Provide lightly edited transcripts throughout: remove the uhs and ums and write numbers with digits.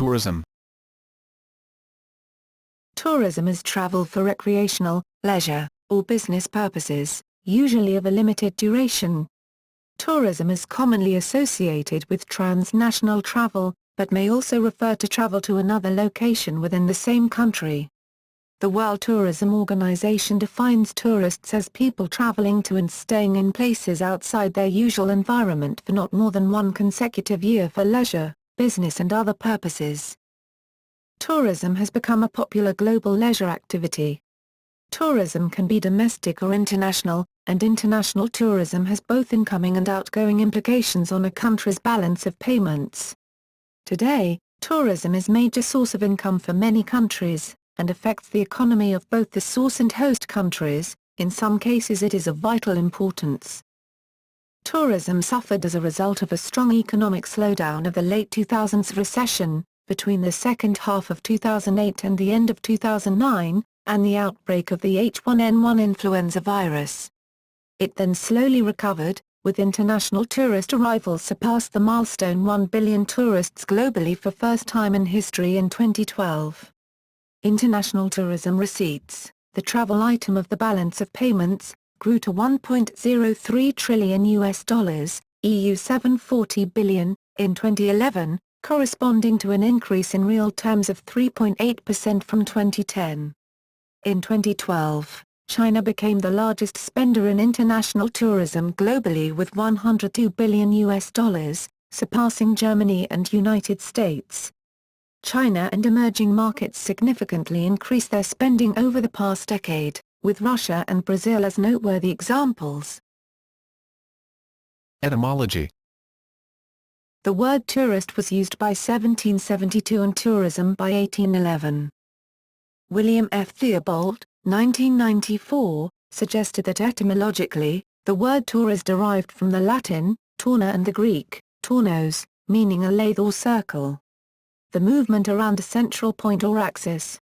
tourism? Tourism is travel for recreational, leisure, or business purposes, usually of a limited duration. Tourism is commonly associated with transnational travel, but may also refer to travel to another location within the same country. The World Tourism Organization defines tourists as people traveling to and staying in places outside their usual environment for not more than one consecutive year for leisure, business and other purposes. Tourism has become a popular global leisure activity. Tourism can be domestic or international, and international tourism has both incoming and outgoing implications on a country's balance of payments. Today, tourism is a major source of income for many countries, and affects the economy of both the source and host countries. In some cases it is of vital importance. Tourism suffered as a result of a strong economic slowdown of the late 2000s recession, between the second half of 2008 and the end of 2009, and the outbreak of the H1N1 influenza virus. It then slowly recovered, with international tourist arrivals surpassed the milestone 1 billion tourists globally for first time in history in 2012. International tourism receipts, the travel item of the balance of payments, grew to $1.03 trillion (EU $740 billion) in 2011, corresponding to an increase in real terms of 3.8% from 2010. In 2012, China became the largest spender in international tourism globally with $102 billion, surpassing Germany and United States. China and emerging markets significantly increased their spending over the past decade, with Russia and Brazil as noteworthy examples. Etymology. The word tourist was used by 1772 and tourism by 1811. William F. Theobald, 1994, suggested that etymologically, the word tour is derived from the Latin, torna and the Greek, tornos, meaning a lathe or circle. The movement around a central point or axis.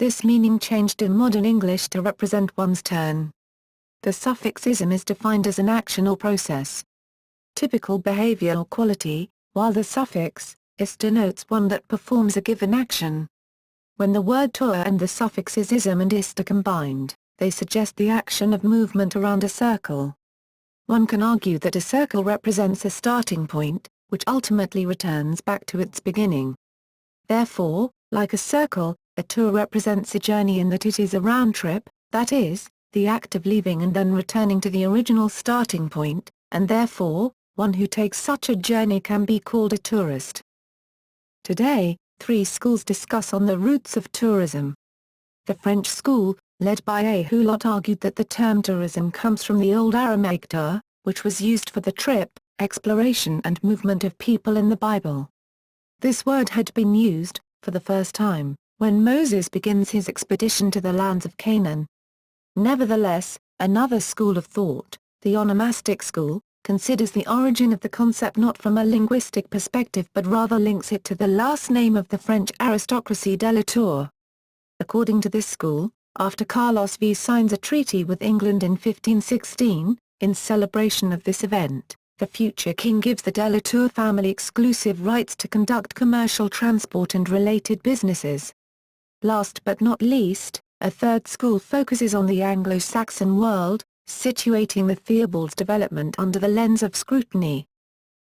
This meaning changed in modern English to represent one's turn. The suffix ism is defined as an action or process. Typical behavior or quality, while the suffix is denotes one that performs a given action. When the word tour and the suffixes ism and ist are combined, they suggest the action of movement around a circle. One can argue that a circle represents a starting point, which ultimately returns back to its beginning. Therefore, like a circle, a tour represents a journey in that it is a round trip, that is, the act of leaving and then returning to the original starting point, and therefore, one who takes such a journey can be called a tourist. Today, three schools discuss on the roots of tourism. The French school, led by A. Hulot, argued that the term tourism comes from the Old Aramaic tour, which was used for the trip, exploration and movement of people in the Bible. This word had been used, for the first time, when Moses begins his expedition to the lands of Canaan. Nevertheless, another school of thought, the onomastic school, considers the origin of the concept not from a linguistic perspective but rather links it to the last name of the French aristocracy de la Tour. According to this school, after Carlos V signs a treaty with England in 1516, in celebration of this event, the future king gives the de la Tour family exclusive rights to conduct commercial transport and related businesses. Last but not least, a third school focuses on the Anglo-Saxon world, situating the Theobald's development under the lens of scrutiny.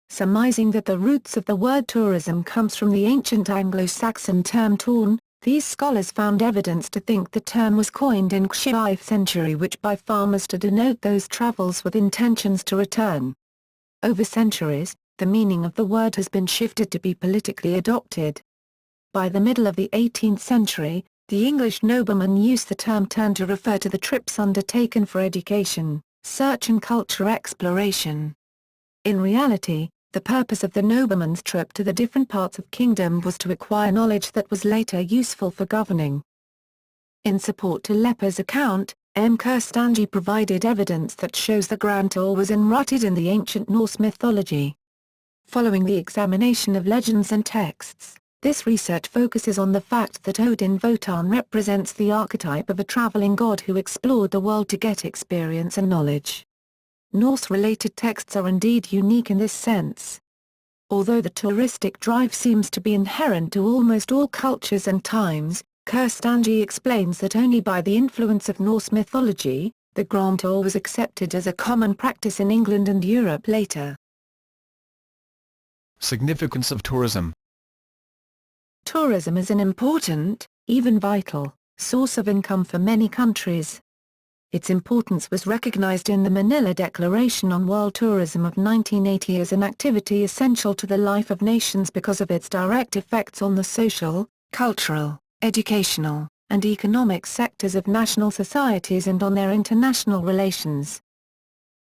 Surmising that the roots of the word tourism comes from the ancient Anglo-Saxon term tourn, these scholars found evidence to think the term was coined in the 5th century which by farmers to denote those travels with intentions to return. Over centuries, the meaning of the word has been shifted to be politically adopted. By the middle of the 18th century, the English noblemen used the term turn to refer to the trips undertaken for education, search and culture exploration. In reality, the purpose of the nobleman's trip to the different parts of kingdom was to acquire knowledge that was later useful for governing. In support to Lepper's account, M. Kirstangi provided evidence that shows the Grand Tour was enrooted in the ancient Norse mythology. Following the examination of legends and texts, this research focuses on the fact that Odin Wotan represents the archetype of a traveling god who explored the world to get experience and knowledge. Norse-related texts are indeed unique in this sense. Although the touristic drive seems to be inherent to almost all cultures and times, Kirstanji explains that only by the influence of Norse mythology, the Grand Tour was accepted as a common practice in England and Europe later. Significance of tourism. Tourism is an important, even vital, source of income for many countries. Its importance was recognized in the Manila Declaration on World Tourism of 1980 as an activity essential to the life of nations because of its direct effects on the social, cultural, educational, and economic sectors of national societies and on their international relations.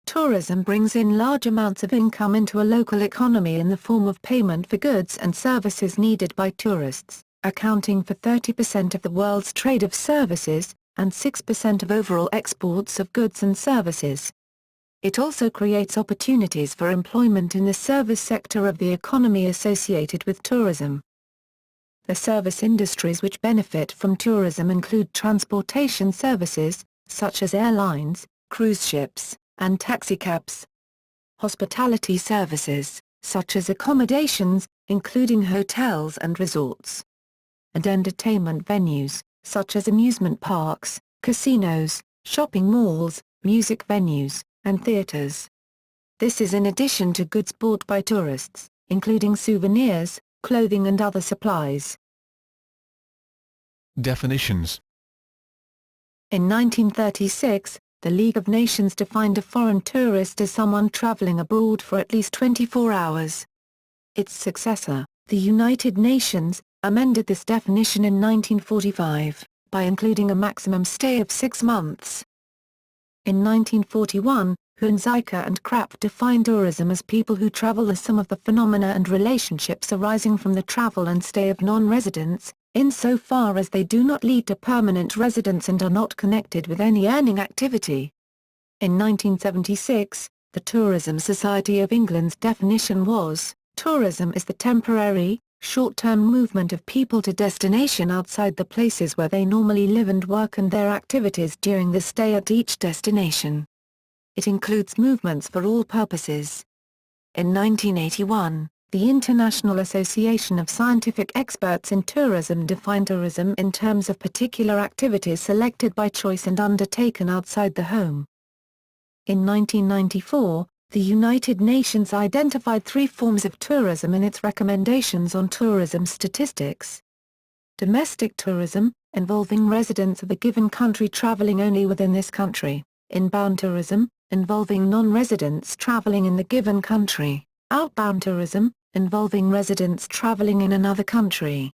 Tourism brings in large amounts of income into a local economy in the form of payment for goods and services needed by tourists, accounting for 30% of the world's trade of services, and 6% of overall exports of goods and services. It also creates opportunities for employment in the service sector of the economy associated with tourism. The service industries which benefit from tourism include transportation services, such as airlines, cruise ships, and taxicabs. Hospitality services, such as accommodations, including hotels and resorts. And entertainment venues, such as amusement parks, casinos, shopping malls, music venues, and theaters. This is in addition to goods bought by tourists, including souvenirs, clothing and other supplies. Definitions. In 1936, the League of Nations defined a foreign tourist as someone traveling abroad for at least 24 hours. Its successor, the United Nations, amended this definition in 1945, by including a maximum stay of 6 months. In 1941, Hunziker and Krapp defined tourism as people who travel as some of the phenomena and relationships arising from the travel and stay of non-residents, insofar as they do not lead to permanent residence and are not connected with any earning activity. In 1976, the Tourism Society of England's definition was, tourism is the temporary, short-term movement of people to destination outside the places where they normally live and work and their activities during the stay at each destination. It includes movements for all purposes. In 1981, the International Association of Scientific Experts in Tourism defined tourism in terms of particular activities selected by choice and undertaken outside the home. In 1994, the United Nations identified 3 forms of tourism in its recommendations on tourism statistics. Domestic tourism, involving residents of a given country traveling only within this country. Inbound tourism, involving non-residents traveling in the given country. Outbound tourism, involving residents traveling in another country.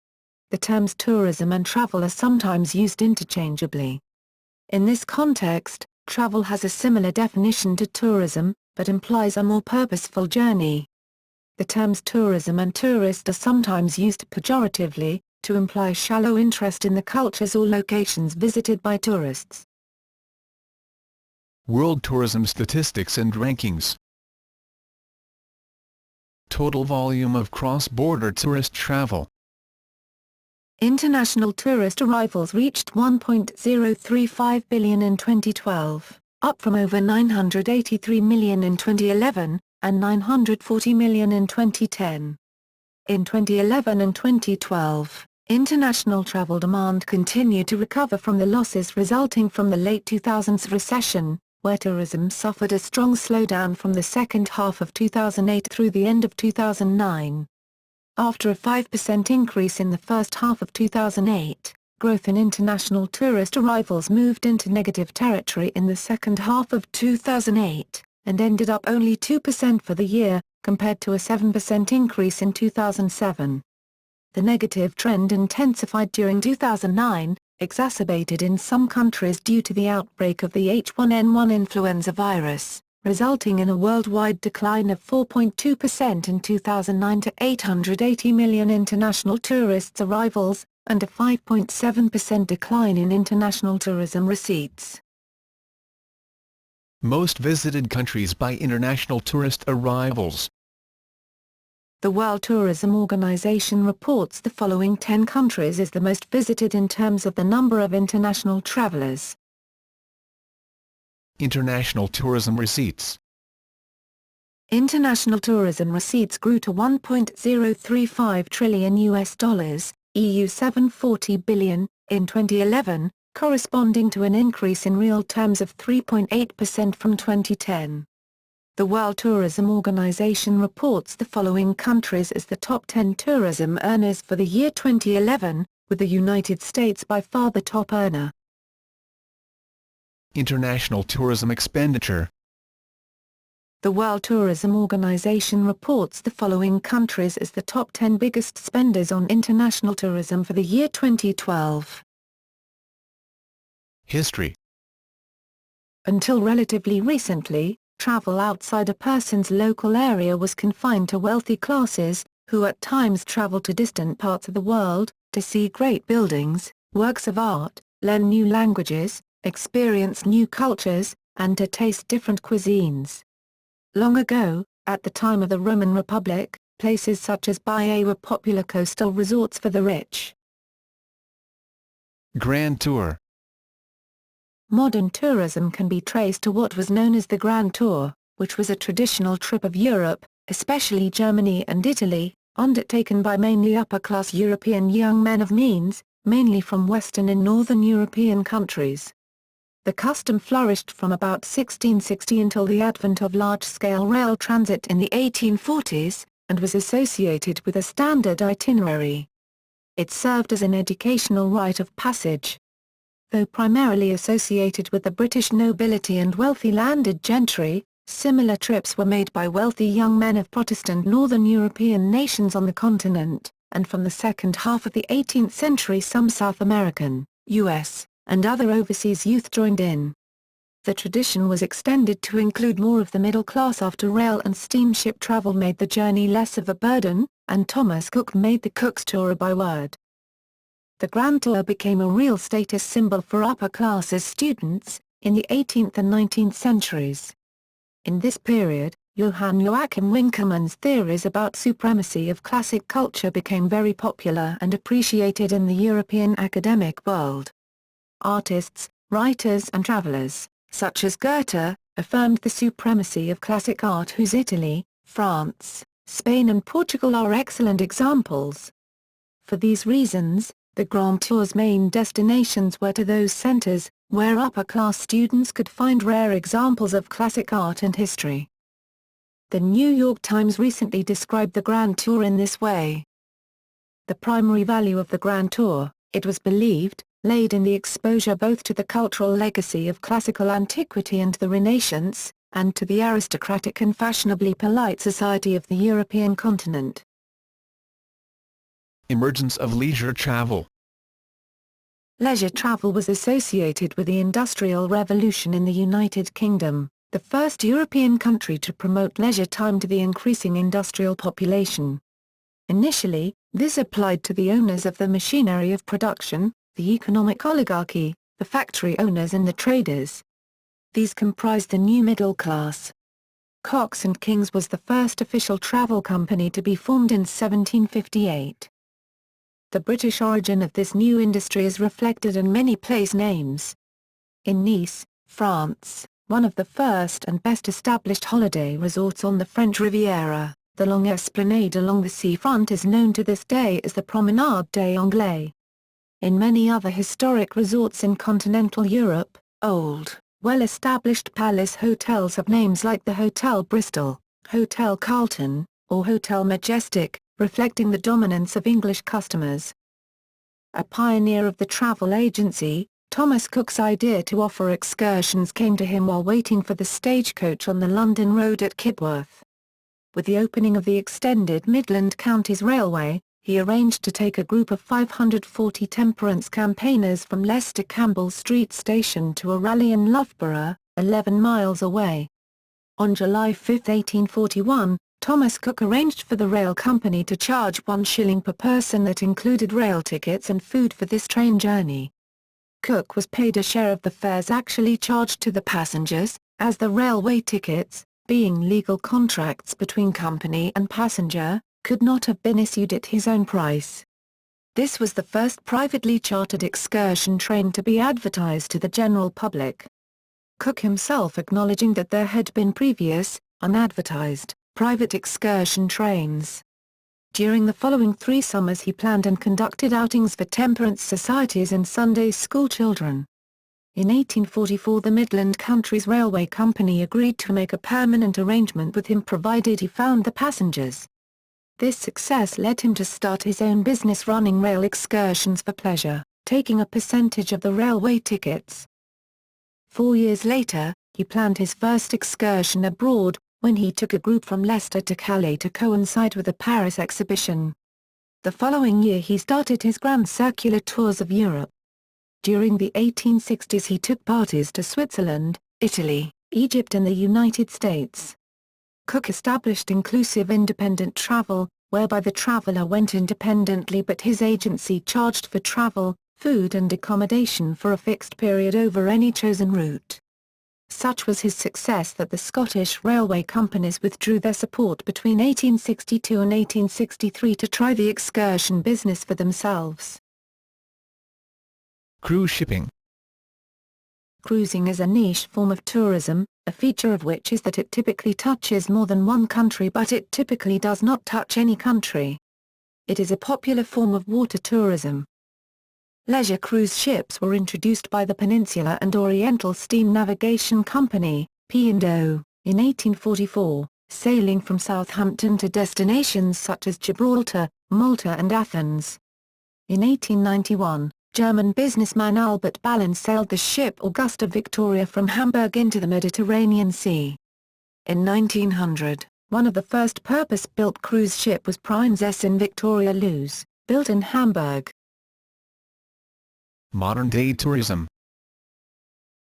The terms tourism and travel are sometimes used interchangeably. In this context, travel has a similar definition to tourism, but implies a more purposeful journey. The terms tourism and tourist are sometimes used pejoratively, to imply shallow interest in the cultures or locations visited by tourists. World tourism statistics and rankings. Total volume of cross-border tourist travel. International tourist arrivals reached 1.035 billion in 2012. Up from over 983 million in 2011, and 940 million in 2010. In 2011 and 2012, international travel demand continued to recover from the losses resulting from the late 2000s recession, where tourism suffered a strong slowdown from the second half of 2008 through the end of 2009. After a 5% increase in the first half of 2008, growth in international tourist arrivals moved into negative territory in the second half of 2008, and ended up only 2% for the year, compared to a 7% increase in 2007. The negative trend intensified during 2009, exacerbated in some countries due to the outbreak of the H1N1 influenza virus, resulting in a worldwide decline of 4.2% in 2009 to 880 million international tourists arrivals, and a 5.7% decline in international tourism receipts. Most visited countries by international tourist arrivals. The World Tourism Organization reports the following 10 countries as the most visited in terms of the number of international travelers. International tourism receipts. International tourism receipts grew to $1.035 trillion (EU 740 billion) in 2011, corresponding to an increase in real terms of 3.8% from 2010. The World Tourism Organization reports the following countries as the top 10 tourism earners for the year 2011, with the United States by far the top earner. International tourism expenditure. The World Tourism Organization reports the following countries as the top 10 biggest spenders on international tourism for the year 2012. History. Until relatively recently, travel outside a person's local area was confined to wealthy classes, who at times traveled to distant parts of the world, to see great buildings, works of art, learn new languages, experience new cultures, and to taste different cuisines. Long ago, at the time of the Roman Republic, places such as Baiae were popular coastal resorts for the rich. Grand Tour. Modern tourism can be traced to what was known as the Grand Tour, which was a traditional trip of Europe, especially Germany and Italy, undertaken by mainly upper-class European young men of means, mainly from Western and Northern European countries. The custom flourished from about 1660 until the advent of large-scale rail transit in the 1840s, and was associated with a standard itinerary. It served as an educational rite of passage. Though primarily associated with the British nobility and wealthy landed gentry, similar trips were made by wealthy young men of Protestant Northern European nations on the continent, and from the second half of the 18th century some South American, U.S., and other overseas youth joined in. The tradition was extended to include more of the middle class after rail and steamship travel made the journey less of a burden, and Thomas Cook made the Cook's Tour by word. The Grand Tour became a real status symbol for upper-classes students, in the 18th and 19th centuries. In this period, Johann Joachim Winckelmann's theories about supremacy of classic culture became very popular and appreciated in the European academic world. Artists, writers and travelers, such as Goethe, affirmed the supremacy of classic art whose Italy, France, Spain and Portugal are excellent examples. For these reasons, the Grand Tour's main destinations were to those centers, where upper-class students could find rare examples of classic art and history. The New York Times recently described the Grand Tour in this way. The primary value of the Grand Tour, it was believed, laid in the exposure both to the cultural legacy of classical antiquity and the Renaissance, and to the aristocratic and fashionably polite society of the European continent. Emergence of leisure travel. Leisure travel was associated with the Industrial Revolution in the United Kingdom, the first European country to promote leisure time to the increasing industrial population. Initially, this applied to the owners of the machinery of production, the economic oligarchy, the factory owners and the traders. These comprised the new middle class. Cox and Kings was the first official travel company to be formed in 1758. The British origin of this new industry is reflected in many place names. In Nice, France, one of the first and best established holiday resorts on the French Riviera, the long esplanade along the seafront is known to this day as the Promenade des Anglais. In many other historic resorts in continental Europe, old, well-established palace hotels have names like the Hotel Bristol, Hotel Carlton, or Hotel Majestic, reflecting the dominance of English customers. A pioneer of the travel agency, Thomas Cook's idea to offer excursions came to him while waiting for the stagecoach on the London Road at Kibworth. With the opening of the extended Midland Counties Railway, he arranged to take a group of 540 temperance campaigners from Leicester Campbell Street Station to a rally in Loughborough, 11 miles away. On July 5, 1841, Thomas Cook arranged for the rail company to charge 1 shilling per person that included rail tickets and food for this train journey. Cook was paid a share of the fares actually charged to the passengers, as the railway tickets, being legal contracts between company and passenger, could not have been issued at his own price. This was the first privately chartered excursion train to be advertised to the general public. Cook himself acknowledging that there had been previous, unadvertised, private excursion trains. During the following 3 summers he planned and conducted outings for temperance societies and Sunday school children. In 1844 the Midland Countries Railway Company agreed to make a permanent arrangement with him provided he found the passengers. This success led him to start his own business running rail excursions for pleasure, taking a percentage of the railway tickets. 4 years later, he planned his first excursion abroad, when he took a group from Leicester to Calais to coincide with the Paris exhibition. The following year he started his grand circular tours of Europe. During the 1860s he took parties to Switzerland, Italy, Egypt and the United States. Cook established inclusive independent travel, whereby the traveler went independently but his agency charged for travel, food and accommodation for a fixed period over any chosen route. Such was his success that the Scottish railway companies withdrew their support between 1862 and 1863 to try the excursion business for themselves. Cruise shipping. Cruising is a niche form of tourism, a feature of which is that it typically touches more than one country but it typically does not touch any country. It is a popular form of water tourism. Leisure cruise ships were introduced by the Peninsula and Oriental Steam Navigation Company, P&O, in 1844, sailing from Southampton to destinations such as Gibraltar, Malta and Athens. In 1891, German businessman Albert Ballin sailed the ship Augusta Victoria from Hamburg into the Mediterranean Sea. In 1900, one of the first purpose-built cruise ship was Prinzessin Victoria Luz, built in Hamburg. Modern-day tourism.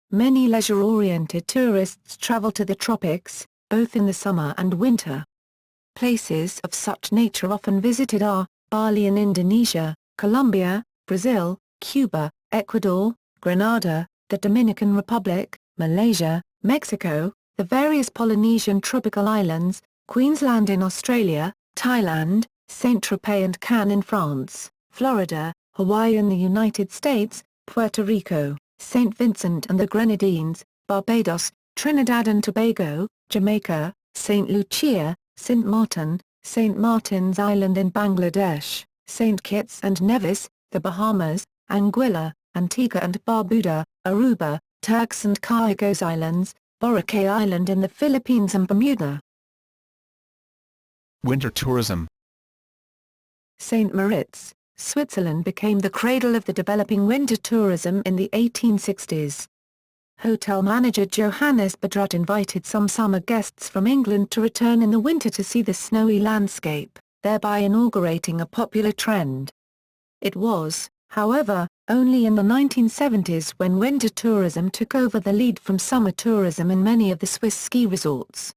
Many leisure-oriented tourists travel to the tropics, both in the summer and winter. Places of such nature often visited are, Bali in Indonesia, Colombia, Brazil, Cuba, Ecuador, Grenada, the Dominican Republic, Malaysia, Mexico, the various Polynesian tropical islands, Queensland in Australia, Thailand, Saint-Tropez and Cannes in France, Florida, Hawaii in the United States, Puerto Rico, St. Vincent and the Grenadines, Barbados, Trinidad and Tobago, Jamaica, St. Lucia, St. Martin, St. Martin's Island in Bangladesh, St. Kitts and Nevis, the Bahamas, Anguilla, Antigua and Barbuda, Aruba, Turks and Caicos Islands, Boracay Island in the Philippines and Bermuda. Winter tourism. St. Moritz, Switzerland became the cradle of the developing winter tourism in the 1860s. Hotel manager Johannes Bedrut invited some summer guests from England to return in the winter to see the snowy landscape, thereby inaugurating a popular trend. It was, however, only in the 1970s when winter tourism took over the lead from summer tourism in many of the Swiss ski resorts.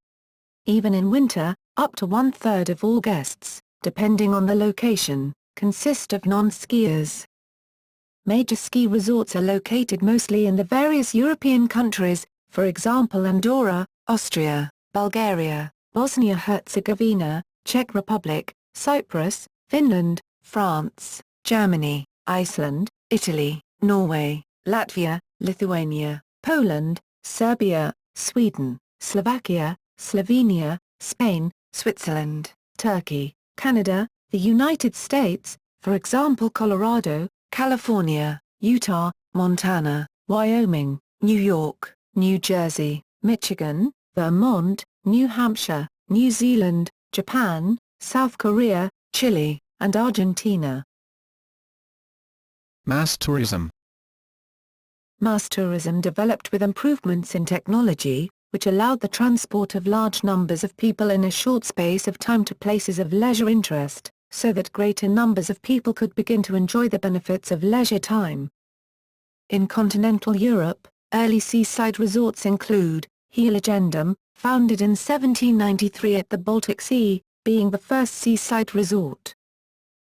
Even in winter, up to 1/3 of all guests, depending on the location, consist of non-skiers. Major ski resorts are located mostly in the various European countries, for example Andorra, Austria, Bulgaria, Bosnia-Herzegovina, Czech Republic, Cyprus, Finland, France, Germany, Iceland, Italy, Norway, Latvia, Lithuania, Poland, Serbia, Sweden, Slovakia, Slovenia, Spain, Switzerland, Turkey, Canada, the United States, for example Colorado, California, Utah, Montana, Wyoming, New York, New Jersey, Michigan, Vermont, New Hampshire, New Zealand, Japan, South Korea, Chile, and Argentina. Mass tourism. Mass tourism developed with improvements in technology, which allowed the transport of large numbers of people in a short space of time to places of leisure interest, so that greater numbers of people could begin to enjoy the benefits of leisure time. In continental Europe, early seaside resorts include, Heiligendamm, founded in 1793 at the Baltic Sea, being the first seaside resort.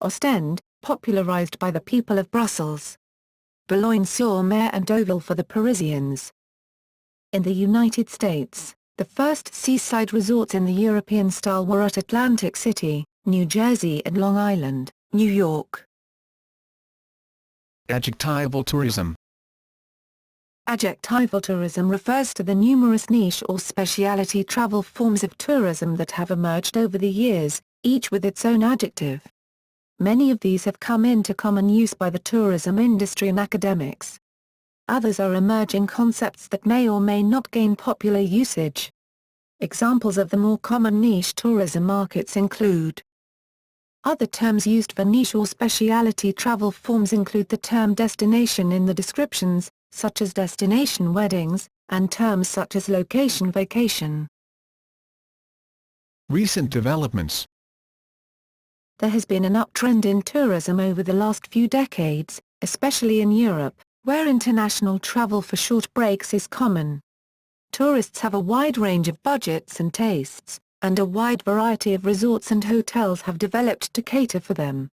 Ostend, popularized by the people of Brussels. Boulogne-sur-Mer and Deauville for the Parisians. In the United States, the first seaside resorts in the European style were at Atlantic City, New Jersey and Long Island, New York. Adjectival tourism. Adjectival tourism refers to the numerous niche or specialty travel forms of tourism that have emerged over the years, each with its own adjective. Many of these have come into common use by the tourism industry and academics. Others are emerging concepts that may or may not gain popular usage. Examples of the more common niche tourism markets include: other terms used for niche or specialty travel forms include the term destination in the descriptions, such as destination weddings, and terms such as location vacation. Recent developments. There has been an uptrend in tourism over the last few decades, especially in Europe, where international travel for short breaks is common. Tourists have a wide range of budgets and tastes, and a wide variety of resorts and hotels have developed to cater for them.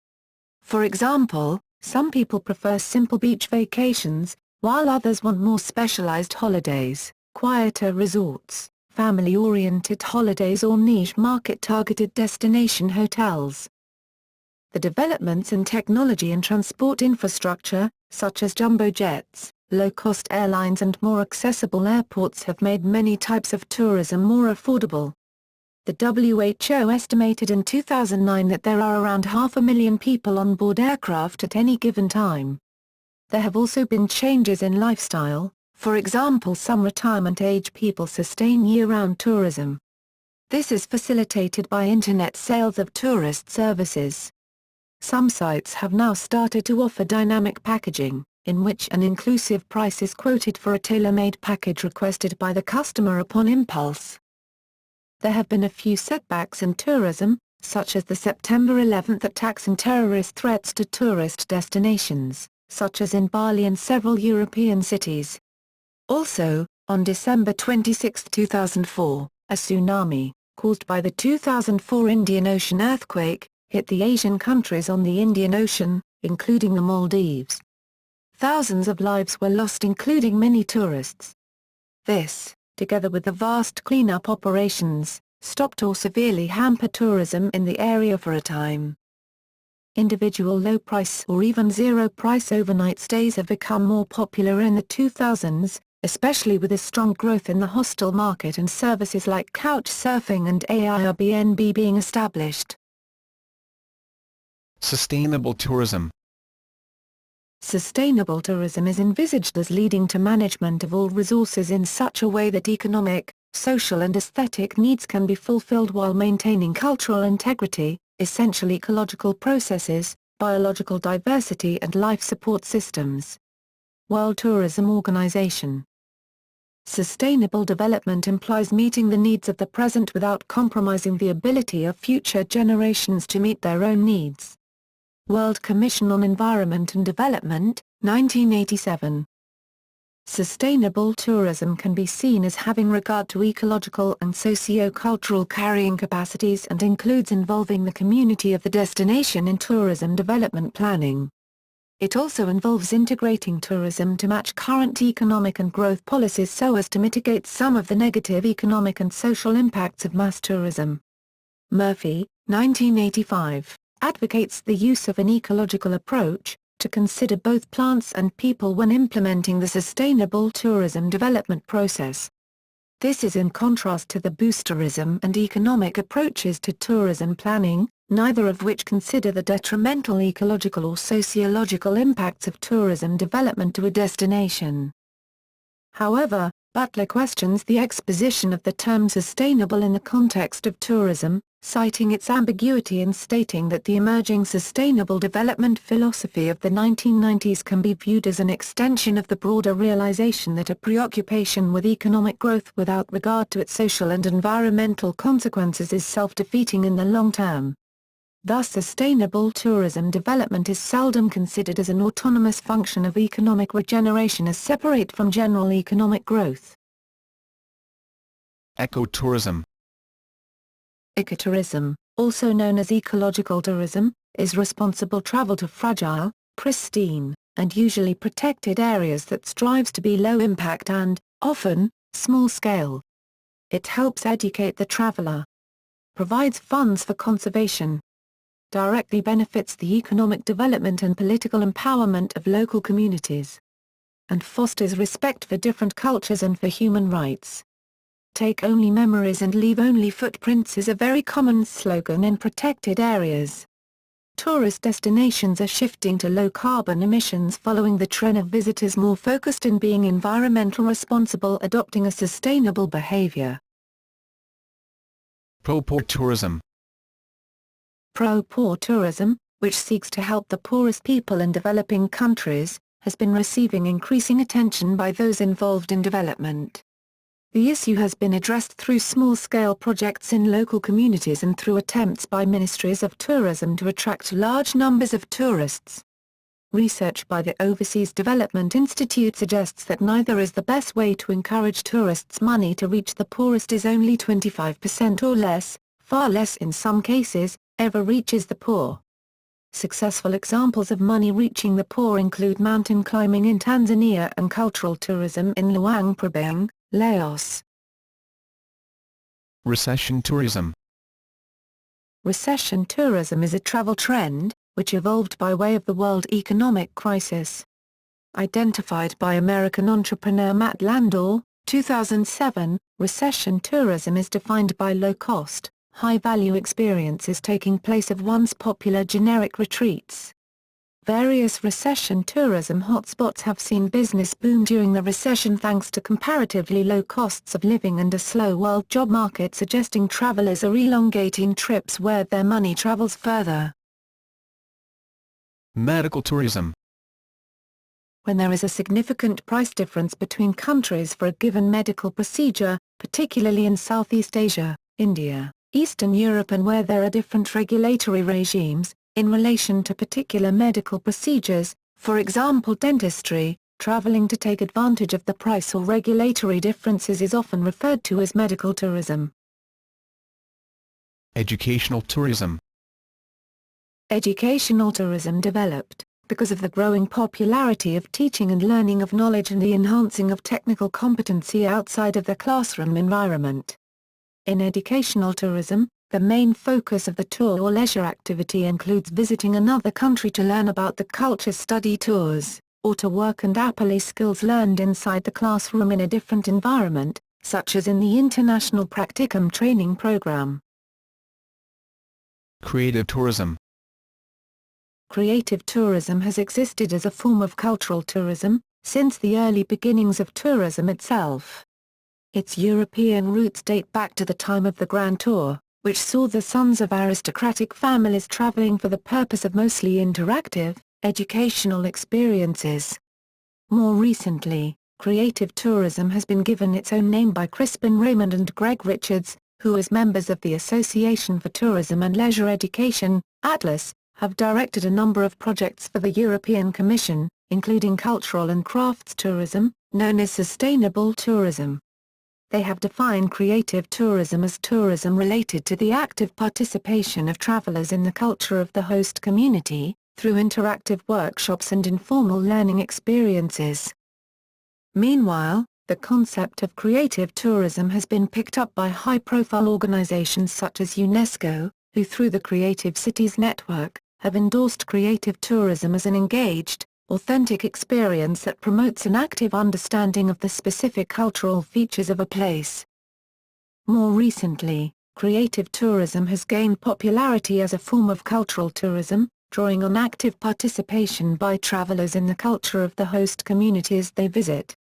For example, some people prefer simple beach vacations, while others want more specialized holidays, quieter resorts, family-oriented holidays or niche market-targeted destination hotels. The developments in technology and transport infrastructure, such as jumbo jets, low-cost airlines and more accessible airports have made many types of tourism more affordable. The WHO estimated in 2009 that there are around 500,000 people on board aircraft at any given time. There have also been changes in lifestyle, for example some retirement-age people sustain year-round tourism. This is facilitated by internet sales of tourist services. Some sites have now started to offer dynamic packaging, in which an inclusive price is quoted for a tailor-made package requested by the customer upon impulse. There have been a few setbacks in tourism, such as the September 11 attacks and terrorist threats to tourist destinations, such as in Bali and several European cities. Also, on December 26, 2004, a tsunami, caused by the 2004 Indian Ocean earthquake, hit the Asian countries on the Indian Ocean, including the Maldives. Thousands of lives were lost including many tourists. This, together with the vast cleanup operations, stopped or severely hampered tourism in the area for a time. Individual low-price or even zero-price overnight stays have become more popular in the 2000s, especially with a strong growth in the hostel market and services like couch surfing and Airbnb being established. Sustainable tourism. Sustainable tourism is envisaged as leading to management of all resources in such a way that economic, social and aesthetic needs can be fulfilled while maintaining cultural integrity, essential ecological processes, biological diversity and life support systems. World Tourism Organization. Sustainable development implies meeting the needs of the present without compromising the ability of future generations to meet their own needs. World Commission on Environment and Development, 1987. Sustainable tourism can be seen as having regard to ecological and socio-cultural carrying capacities and includes involving the community of the destination in tourism development planning. It also involves integrating tourism to match current economic and growth policies so as to mitigate some of the negative economic and social impacts of mass tourism. Murphy, 1985, advocates the use of an ecological approach, to consider both plants and people when implementing the sustainable tourism development process. This is in contrast to the boosterism and economic approaches to tourism planning, neither of which consider the detrimental ecological or sociological impacts of tourism development to a destination. However, Butler questions the exposition of the term sustainable in the context of tourism, citing its ambiguity and stating that the emerging sustainable development philosophy of the 1990s can be viewed as an extension of the broader realization that a preoccupation with economic growth without regard to its social and environmental consequences is self-defeating in the long term. Thus sustainable tourism development is seldom considered as an autonomous function of economic regeneration as separate from general economic growth. Ecotourism. Ecotourism, also known as ecological tourism, is responsible travel to fragile, pristine, and usually protected areas that strives to be low impact and, often, small scale. It helps educate the traveler, provides funds for conservation, directly benefits the economic development and political empowerment of local communities. and fosters respect for different cultures and for human rights. Take only memories and leave only footprints is a very common slogan in protected areas. Tourist destinations are shifting to low-carbon emissions following the trend of visitors more focused in being environmental responsible, adopting a sustainable behavior. Pro-poor tourism. Pro-poor tourism, which seeks to help the poorest people in developing countries, has been receiving increasing attention by those involved in development. The issue has been addressed through small-scale projects in local communities and through attempts by ministries of tourism to attract large numbers of tourists. Research by the Overseas Development Institute suggests that neither is the best way to encourage tourists. Money to reach the poorest is only 25% or less, far less in some cases, ever reaches the poor. Successful examples of money reaching the poor include mountain climbing in Tanzania and cultural tourism in Luang Prabang, Laos. Recession tourism. Recession tourism is a travel trend, which evolved by way of the world economic crisis. Identified by American entrepreneur Matt Landau, 2007, recession tourism is defined by low-cost, high-value experiences taking place of once popular generic retreats. Various recession tourism hotspots have seen business boom during the recession thanks to comparatively low costs of living and a slow world job market, suggesting travelers are elongating trips where their money travels further. Medical tourism. When there is a significant price difference between countries for a given medical procedure, particularly in Southeast Asia, India, Eastern Europe, and where there are different regulatory regimes, in relation to particular medical procedures, for example dentistry, traveling to take advantage of the price or regulatory differences is often referred to as medical tourism. Educational tourism. Educational tourism developed because of the growing popularity of teaching and learning of knowledge and the enhancing of technical competency outside of the classroom environment. In educational tourism, the main focus of the tour or leisure activity includes visiting another country to learn about the culture, study tours, or to work and apply skills learned inside the classroom in a different environment, such as in the International Practicum training program. Creative tourism. Creative tourism has existed as a form of cultural tourism since the early beginnings of tourism itself. Its European roots date back to the time of the Grand Tour, which saw the sons of aristocratic families traveling for the purpose of mostly interactive, educational experiences. More recently, creative tourism has been given its own name by Crispin Raymond and Greg Richards, who as members of the Association for Tourism and Leisure Education, Atlas, have directed a number of projects for the European Commission, including cultural and crafts tourism, known as sustainable tourism. They have defined creative tourism as tourism related to the active participation of travelers in the culture of the host community, through interactive workshops and informal learning experiences. Meanwhile, the concept of creative tourism has been picked up by high-profile organizations such as UNESCO, who through the Creative Cities Network, have endorsed creative tourism as an engaged, authentic experience that promotes an active understanding of the specific cultural features of a place. More recently, creative tourism has gained popularity as a form of cultural tourism, drawing on active participation by travelers in the culture of the host communities they visit.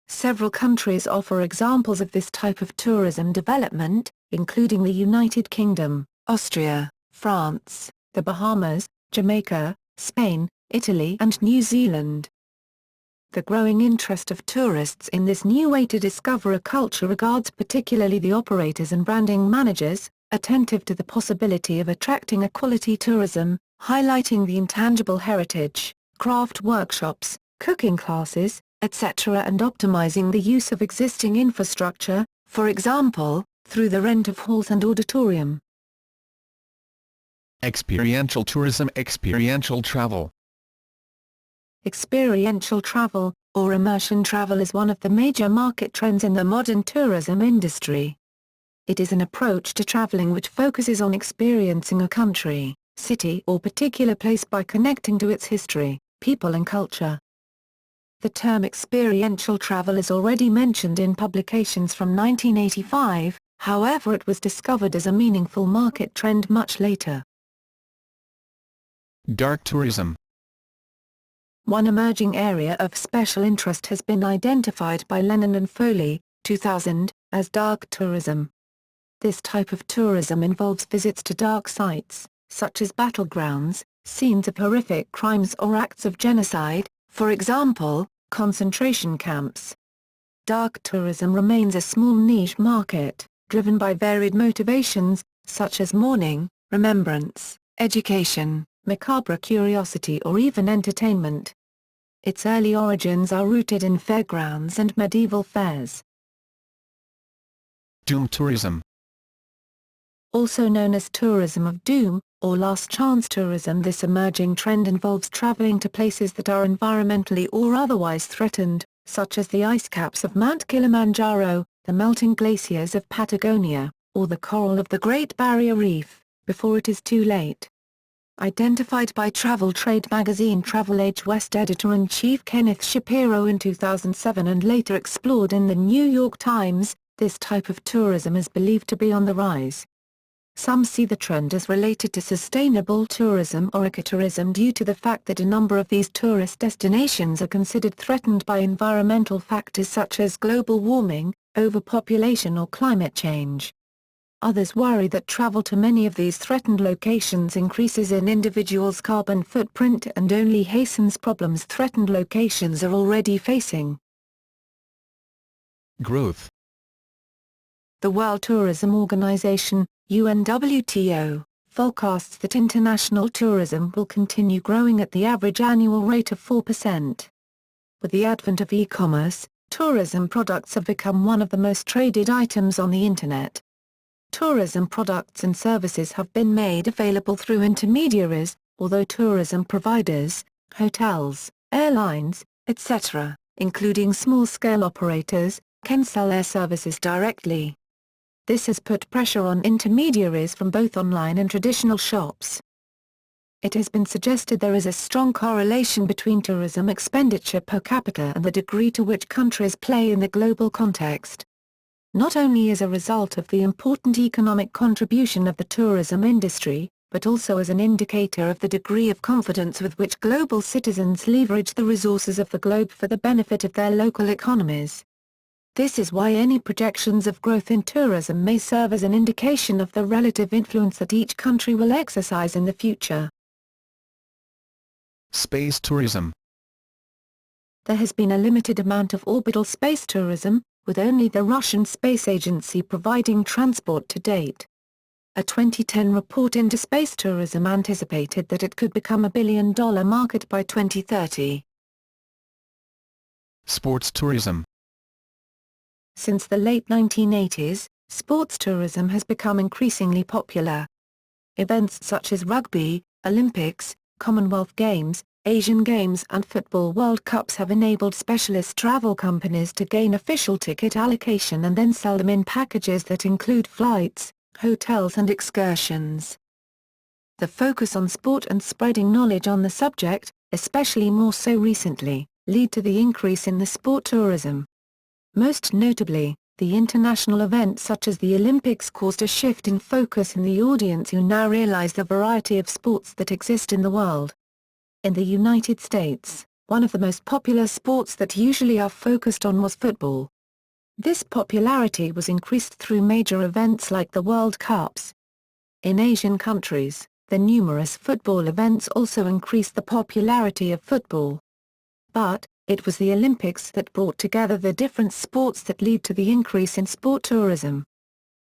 Several countries offer examples of this type of tourism development, including the United Kingdom, Austria, France, the Bahamas, Jamaica, Spain, Italy and New Zealand. The growing interest of tourists in this new way to discover a culture regards particularly the operators and branding managers, attentive to the possibility of attracting a quality tourism, highlighting the intangible heritage, craft workshops, cooking classes, etc., and optimizing the use of existing infrastructure, for example, through the rent of halls and auditorium. Experiential tourism. Experiential travel. Experiential travel, or immersion travel, is one of the major market trends in the modern tourism industry. It is an approach to traveling which focuses on experiencing a country, city or particular place by connecting to its history, people and culture. The term experiential travel is already mentioned in publications from 1985, however it was discovered as a meaningful market trend much later. Dark tourism. One emerging area of special interest has been identified by Lennon and Foley, 2000, as dark tourism. This type of tourism involves visits to dark sites, such as battlegrounds, scenes of horrific crimes or acts of genocide, for example, concentration camps. Dark tourism remains a small niche market, driven by varied motivations, such as mourning, remembrance, education, macabre curiosity or even entertainment. Its early origins are rooted in fairgrounds and medieval fairs. Doom tourism. Also known as tourism of doom, or last chance tourism, this emerging trend involves traveling to places that are environmentally or otherwise threatened, such as the ice caps of Mount Kilimanjaro, the melting glaciers of Patagonia, or the coral of the Great Barrier Reef, before it is too late. Identified by Travel Trade magazine Travel Age West editor-in-chief Kenneth Shapiro in 2007 and later explored in the New York Times, this type of tourism is believed to be on the rise. Some see the trend as related to sustainable tourism or ecotourism due to the fact that a number of these tourist destinations are considered threatened by environmental factors such as global warming, overpopulation or climate change. Others worry that travel to many of these threatened locations increases an individual's carbon footprint and only hastens problems threatened locations are already facing. Growth. The World Tourism Organization, UNWTO, forecasts that international tourism will continue growing at the average annual rate of 4%. With the advent of e-commerce, tourism products have become one of the most traded items on the Internet. Tourism products and services have been made available through intermediaries, although tourism providers, hotels, airlines, etc., including small-scale operators, can sell their services directly. This has put pressure on intermediaries from both online and traditional shops. It has been suggested there is a strong correlation between tourism expenditure per capita and the degree to which countries play in the global context. Not only as a result of the important economic contribution of the tourism industry, but also as an indicator of the degree of confidence with which global citizens leverage the resources of the globe for the benefit of their local economies. This is why any projections of growth in tourism may serve as an indication of the relative influence that each country will exercise in the future. Space tourism. There has been a limited amount of orbital space tourism, with only the Russian Space Agency providing transport to date. A 2010 report into space tourism anticipated that it could become $1 billion market by 2030. Sports tourism. Since the late 1980s, sports tourism has become increasingly popular. Events such as rugby, Olympics, Commonwealth Games, Asian Games and Football World Cups have enabled specialist travel companies to gain official ticket allocation and then sell them in packages that include flights, hotels and excursions. The focus on sport and spreading knowledge on the subject, especially more so recently, lead to the increase in the sport tourism. Most notably, the international events such as the Olympics caused a shift in focus in the audience who now realize the variety of sports that exist in the world. In the United States, one of the most popular sports that usually are focused on was football. This popularity was increased through major events like the World Cups. In Asian countries, the numerous football events also increased the popularity of football. But, it was the Olympics that brought together the different sports that lead to the increase in sport tourism.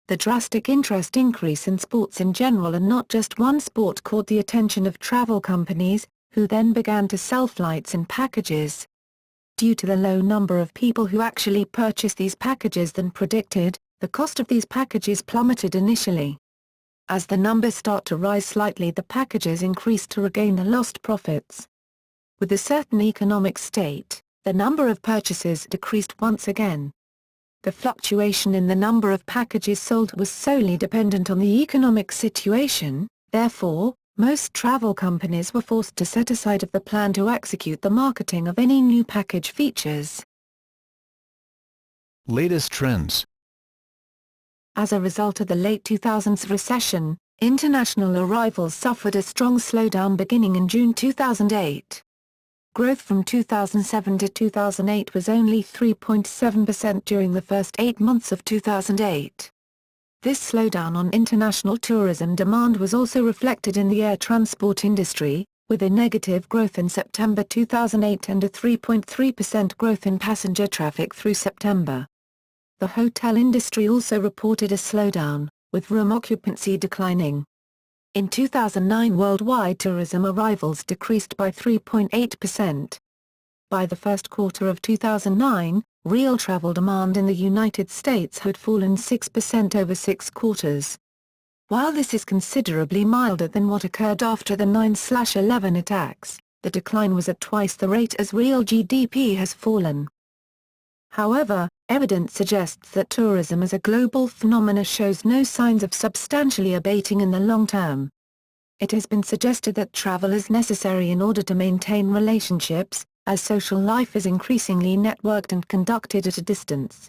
The drastic interest increase in sports in general and not just one sport caught the attention of travel companies, who then began to sell flights in packages. Due to the low number of people who actually purchased these packages than predicted, the cost of these packages plummeted initially. As the numbers start to rise slightly, the packages increase to regain the lost profits. With a certain economic state, the number of purchases decreased once again. The fluctuation in the number of packages sold was solely dependent on the economic situation, therefore, Most travel companies were forced to set aside of the plan to execute the marketing of any new package features. Latest trends. As a result of the late 2000s recession, international arrivals suffered a strong slowdown beginning in June 2008. Growth from 2007 to 2008 was only 3.7% during the first 8 months of 2008. This slowdown on international tourism demand was also reflected in the air transport industry, with a negative growth in September 2008 and a 3.3% growth in passenger traffic through September. The hotel industry also reported a slowdown, with room occupancy declining. In 2009 worldwide tourism arrivals decreased by 3.8%. By the first quarter of 2009, real travel demand in the United States had fallen 6% over 6 quarters. While this is considerably milder than what occurred after the 9/11 attacks, the decline was at twice the rate as real GDP has fallen. However, evidence suggests that tourism as a global phenomena shows no signs of substantially abating in the long term. It has been suggested that travel is necessary in order to maintain relationships, as social life is increasingly networked and conducted at a distance.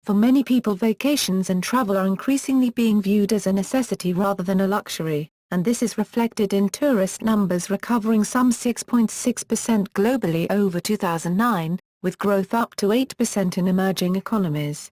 For many people, vacations and travel are increasingly being viewed as a necessity rather than a luxury, and this is reflected in tourist numbers recovering some 6.6% globally over 2009, with growth up to 8% in emerging economies.